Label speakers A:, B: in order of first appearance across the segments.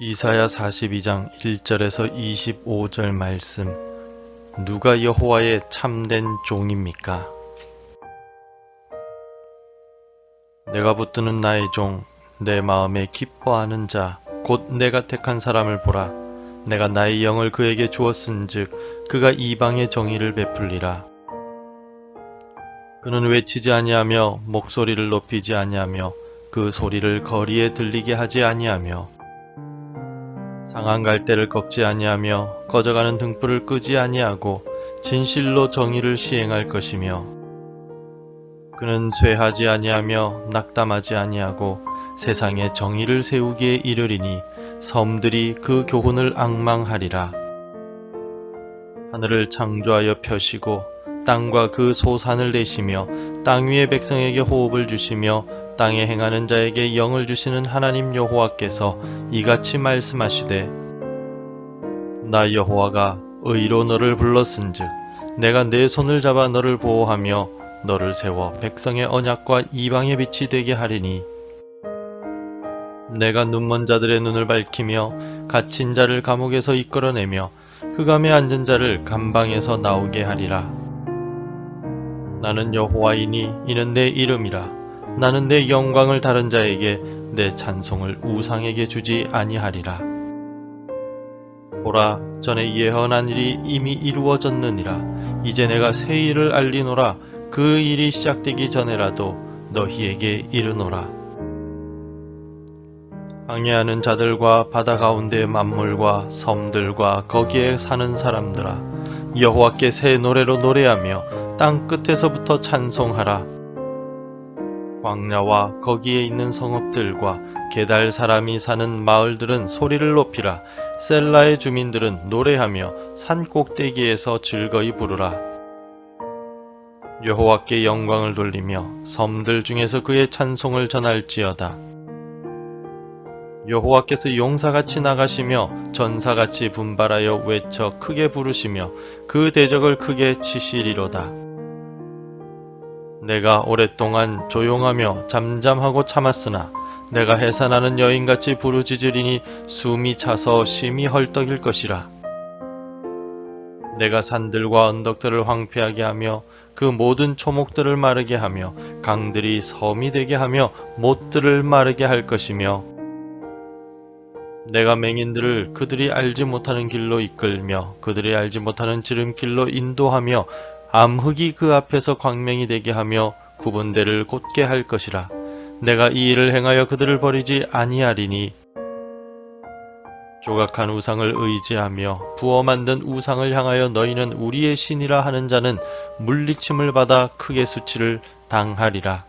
A: 이사야 42장 1절에서 25절 말씀. 누가 여호와의 참된 종입니까? 내가 붙드는 나의 종, 내 마음에 기뻐하는 자, 곧 내가 택한 사람을 보라. 내가 나의 영을 그에게 주었은즉 그가 이방의 정의를 베풀리라. 그는 외치지 아니하며 목소리를 높이지 아니하며 그 소리를 거리에 들리게 하지 아니하며 상한 갈대를 꺾지 아니하며 꺼져가는 등불을 끄지 아니하고 진실로 정의를 시행할 것이며 그는 쇠하지 아니하며 낙담하지 아니하고 세상에 정의를 세우기에 이르리니 섬들이 그 교훈을 앙망하리라. 하늘을 창조하여 펴시고 땅과 그 소산을 내시며 땅 위의 백성에게 호흡을 주시며 땅에 행하는 자에게 영을 주시는 하나님 여호와께서 이같이 말씀하시되 나 여호와가 의로 너를 불렀은즉 내가 내 손을 잡아 너를 보호하며 너를 세워 백성의 언약과 이방의 빛이 되게 하리니 내가 눈먼 자들의 눈을 밝히며 갇힌 자를 감옥에서 이끌어내며 흑암에 앉은 자를 감방에서 나오게 하리라. 나는 여호와이니 이는 내 이름이라. 나는 내 영광을 다른 자에게 내 찬송을 우상에게 주지 아니하리라. 보라, 전에 예언한 일이 이미 이루어졌느니라. 이제 내가 새 일을 알리노라. 그 일이 시작되기 전에라도 너희에게 이르노라. 항해하는 자들과 바다 가운데의 만물과 섬들과 거기에 사는 사람들아, 여호와께 새 노래로 노래하며 땅 끝에서부터 찬송하라. 광야와 거기에 있는 성읍들과 게달 사람이 사는 마을들은 소리를 높이라. 셀라의 주민들은 노래하며 산 꼭대기에서 즐거이 부르라. 여호와께 영광을 돌리며 섬들 중에서 그의 찬송을 전할지어다. 여호와께서 용사같이 나가시며 전사같이 분발하여 외쳐 크게 부르시며 그 대적을 크게 치시리로다. 내가 오랫동안 조용하며 잠잠하고 참았으나 내가 해산하는 여인같이 부르짖으리니 숨이 차서 심히 헐떡일 것이라. 내가 산들과 언덕들을 황폐하게 하며 그 모든 초목들을 마르게 하며 강들이 섬이 되게 하며 못들을 마르게 할 것이며 내가 맹인들을 그들이 알지 못하는 길로 이끌며 그들이 알지 못하는 지름길로 인도하며 암흑이 그 앞에서 광명이 되게 하며 구분대를 곧게 할 것이라. 내가 이 일을 행하여 그들을 버리지 아니하리니 조각한 우상을 의지하며 부어 만든 우상을 향하여 너희는 우리의 신이라 하는 자는 물리침을 받아 크게 수치를 당하리라.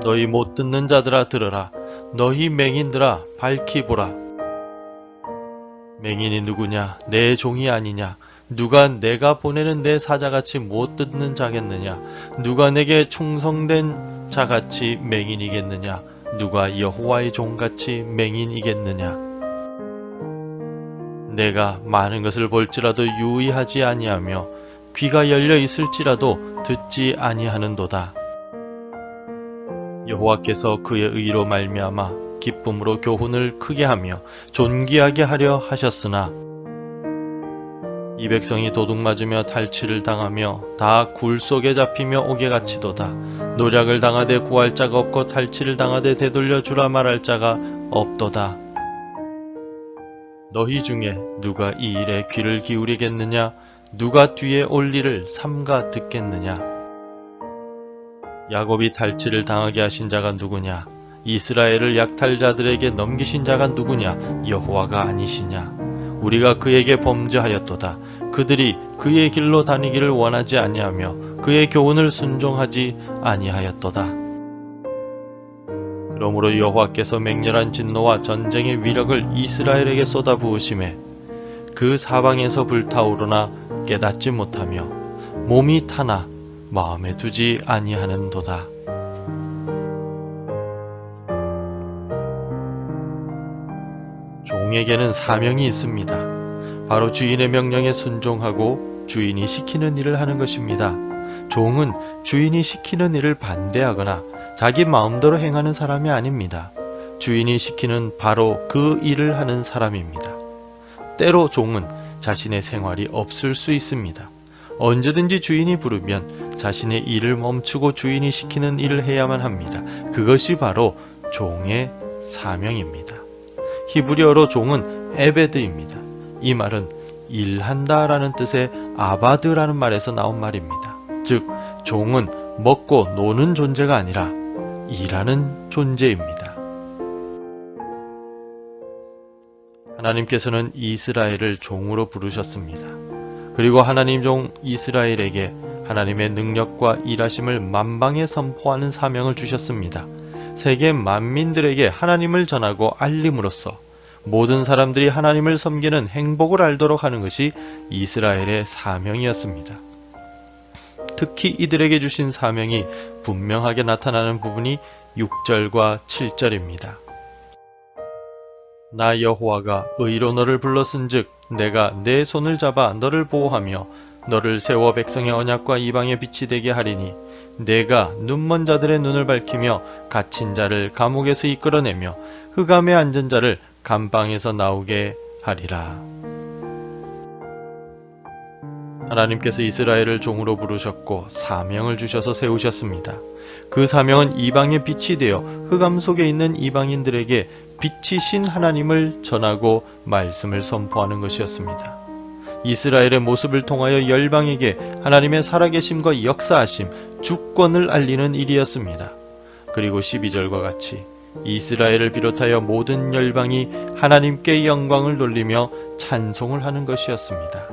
A: 너희 못 듣는 자들아 들으라. 너희 맹인들아 밝히 보라. 맹인이 누구냐? 내 종이 아니냐? 누가 내가 보내는 내 사자같이 못 듣는 자겠느냐? 누가 내게 충성된 자같이 맹인이겠느냐? 누가 여호와의 종같이 맹인이겠느냐? 내가 많은 것을 볼지라도 유의하지 아니하며 귀가 열려 있을지라도 듣지 아니하는도다. 여호와께서 그의 의로 말미암아 기쁨으로 교훈을 크게 하며 존귀하게 하려 하셨으나 이 백성이 도둑맞으며 탈취를 당하며 다 굴 속에 잡히며 옥에 갇히도다. 노략을 당하되 구할 자가 없고 탈취를 당하되 되돌려 주라 말할 자가 없도다. 너희 중에 누가 이 일에 귀를 기울이겠느냐? 누가 뒤에 올 일을 삼가 듣겠느냐? 야곱이 탈취를 당하게 하신 자가 누구냐? 이스라엘을 약탈자들에게 넘기신 자가 누구냐? 여호와가 아니시냐? 우리가 그에게 범죄하였도다. 그들이 그의 길로 다니기를 원하지 아니하며 그의 교훈을 순종하지 아니하였도다. 그러므로 여호와께서 맹렬한 진노와 전쟁의 위력을 이스라엘에게 쏟아부으심에 그 사방에서 불타오르나 깨닫지 못하며 몸이 타나 마음에 두지 아니하는도다. 종에게는 사명이 있습니다. 바로 주인의 명령에 순종하고 주인이 시키는 일을 하는 것입니다. 종은 주인이 시키는 일을 반대하거나 자기 마음대로 행하는 사람이 아닙니다. 주인이 시키는 바로 그 일을 하는 사람입니다. 때로 종은 자신의 생활이 없을 수 있습니다. 언제든지 주인이 부르면 자신의 일을 멈추고 주인이 시키는 일을 해야만 합니다. 그것이 바로 종의 사명입니다. 히브리어로 종은 에베드입니다. 이 말은 일한다라는 뜻의 아바드라는 말에서 나온 말입니다. 즉, 종은 먹고 노는 존재가 아니라 일하는 존재입니다. 하나님께서는 이스라엘을 종으로 부르셨습니다. 그리고 하나님 종 이스라엘에게 하나님의 능력과 일하심을 만방에 선포하는 사명을 주셨습니다. 세계 만민들에게 하나님을 전하고 알림으로써 모든 사람들이 하나님을 섬기는 행복을 알도록 하는 것이 이스라엘의 사명이었습니다. 특히 이들에게 주신 사명이 분명하게 나타나는 부분이 6절과 7절입니다. 나 여호와가 의로 너를 불렀은즉 내가 내 손을 잡아 너를 보호하며 너를 세워 백성의 언약과 이방의 빛이 되게 하리니 내가 눈먼 자들의 눈을 밝히며 갇힌 자를 감옥에서 이끌어내며 흑암에 앉은 자를 감방에서 나오게 하리라. 하나님께서 이스라엘을 종으로 부르셨고 사명을 주셔서 세우셨습니다. 그 사명은 이방의 빛이 되어 흑암 속에 있는 이방인들에게 빛이신 하나님을 전하고 말씀을 선포하는 것이었습니다. 이스라엘의 모습을 통하여 열방에게 하나님의 살아계심과 역사하심, 주권을 알리는 일이었습니다. 그리고 12절과 같이 이스라엘을 비롯하여 모든 열방이 하나님께 영광을 돌리며 찬송을 하는 것이었습니다.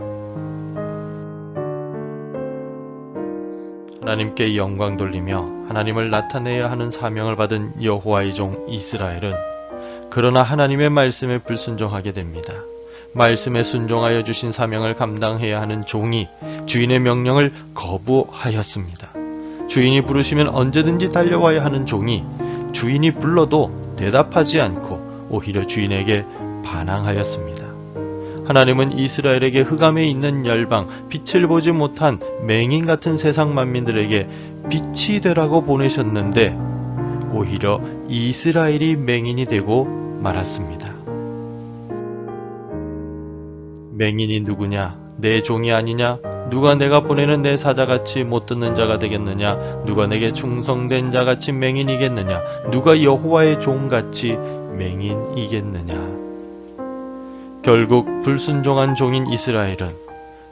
A: 하나님께 영광 돌리며 하나님을 나타내야 하는 사명을 받은 여호와의 종 이스라엘은 그러나 하나님의 말씀에 불순종하게 됩니다. 말씀에 순종하여 주신 사명을 감당해야 하는 종이 주인의 명령을 거부하였습니다. 주인이 부르시면 언제든지 달려와야 하는 종이 주인이 불러도 대답하지 않고 오히려 주인에게 반항하였습니다. 하나님은 이스라엘에게 흑암에 있는 열방, 빛을 보지 못한 맹인 같은 세상 만민들에게 빛이 되라고 보내셨는데 오히려 이스라엘이 맹인이 되고 말았습니다. 맹인이 누구냐? 내 종이 아니냐? 누가 내가 보내는 내 사자같이 못 듣는 자가 되겠느냐? 누가 내게 충성된 자같이 맹인이겠느냐? 누가 여호와의 종같이 맹인이겠느냐? 결국 불순종한 종인 이스라엘은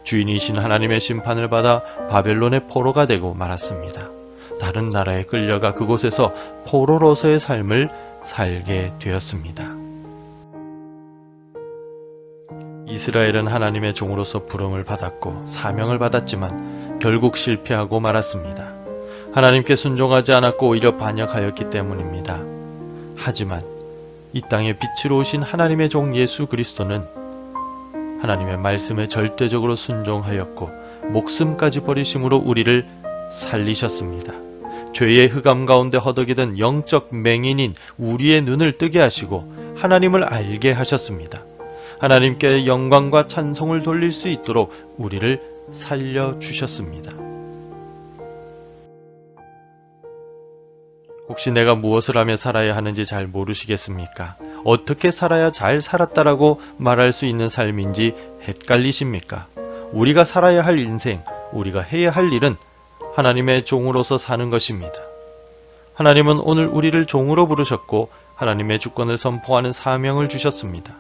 A: 주인이신 하나님의 심판을 받아 바벨론의 포로가 되고 말았습니다. 다른 나라에 끌려가 그곳에서 포로로서의 삶을 살게 되었습니다. 이스라엘은 하나님의 종으로서 부름을 받았고 사명을 받았지만 결국 실패하고 말았습니다. 하나님께 순종하지 않았고 오히려 반역하였기 때문입니다. 하지만 이 땅에 빛으로 오신 하나님의 종 예수 그리스도는 하나님의 말씀에 절대적으로 순종하였고 목숨까지 버리심으로 우리를 살리셨습니다. 죄의 흑암 가운데 허덕이던 영적 맹인인 우리의 눈을 뜨게 하시고 하나님을 알게 하셨습니다. 하나님께 영광과 찬송을 돌릴 수 있도록 우리를 살려주셨습니다. 혹시 내가 무엇을 하며 살아야 하는지 잘 모르시겠습니까? 어떻게 살아야 잘 살았다라고 말할 수 있는 삶인지 헷갈리십니까? 우리가 살아야 할 인생, 우리가 해야 할 일은 하나님의 종으로서 사는 것입니다. 하나님은 오늘 우리를 종으로 부르셨고 하나님의 주권을 선포하는 사명을 주셨습니다.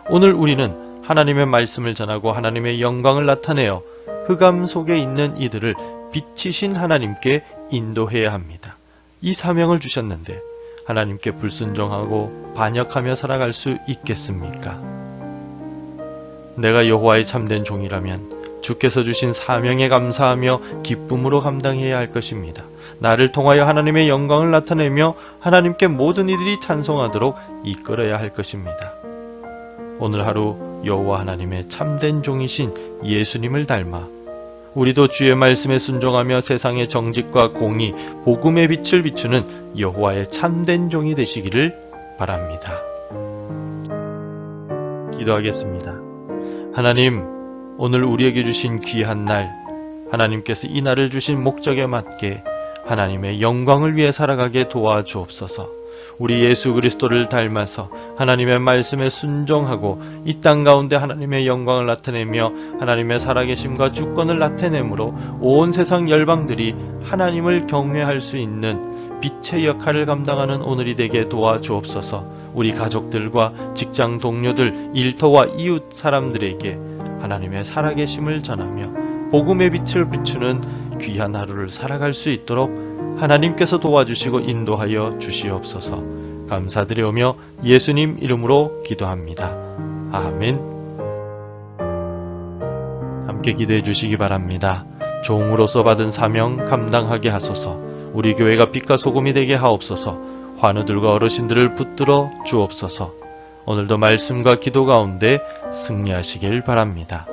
A: 오늘 우리는 하나님의 말씀을 전하고 하나님의 영광을 나타내어 흑암 속에 있는 이들을 빛이신 하나님께 인도해야 합니다. 이 사명을 주셨는데 하나님께 불순종하고 반역하며 살아갈 수 있겠습니까? 내가 여호와의 참된 종이라면 주께서 주신 사명에 감사하며 기쁨으로 감당해야 할 것입니다. 나를 통하여 하나님의 영광을 나타내며 하나님께 모든 이들이 찬송하도록 이끌어야 할 것입니다. 오늘 하루 여호와 하나님의 참된 종이신 예수님을 닮아 우리도 주의 말씀에 순종하며 세상의 정직과 공의, 복음의 빛을 비추는 여호와의 참된 종이 되시기를 바랍니다. 기도하겠습니다. 하나님, 오늘 우리에게 주신 귀한 날, 하나님께서 이 날을 주신 목적에 맞게 하나님의 영광을 위해 살아가게 도와주옵소서. 우리 예수 그리스도를 닮아서 하나님의 말씀에 순종하고 이 땅 가운데 하나님의 영광을 나타내며 하나님의 살아계심과 주권을 나타내므로 온 세상 열방들이 하나님을 경외할 수 있는 빛의 역할을 감당하는 오늘이 되게 도와주옵소서. 우리 가족들과 직장 동료들, 일터와 이웃 사람들에게 하나님의 살아계심을 전하며 복음의 빛을 비추는 귀한 하루를 살아갈 수 있도록 하나님께서 도와주시고 인도하여 주시옵소서. 감사드리오며 예수님 이름으로 기도합니다. 아멘. 함께 기도해 주시기 바랍니다. 종으로서 받은 사명 감당하게 하소서. 우리 교회가 빛과 소금이 되게 하옵소서. 환우들과 어르신들을 붙들어 주옵소서. 오늘도 말씀과 기도 가운데 승리하시길 바랍니다.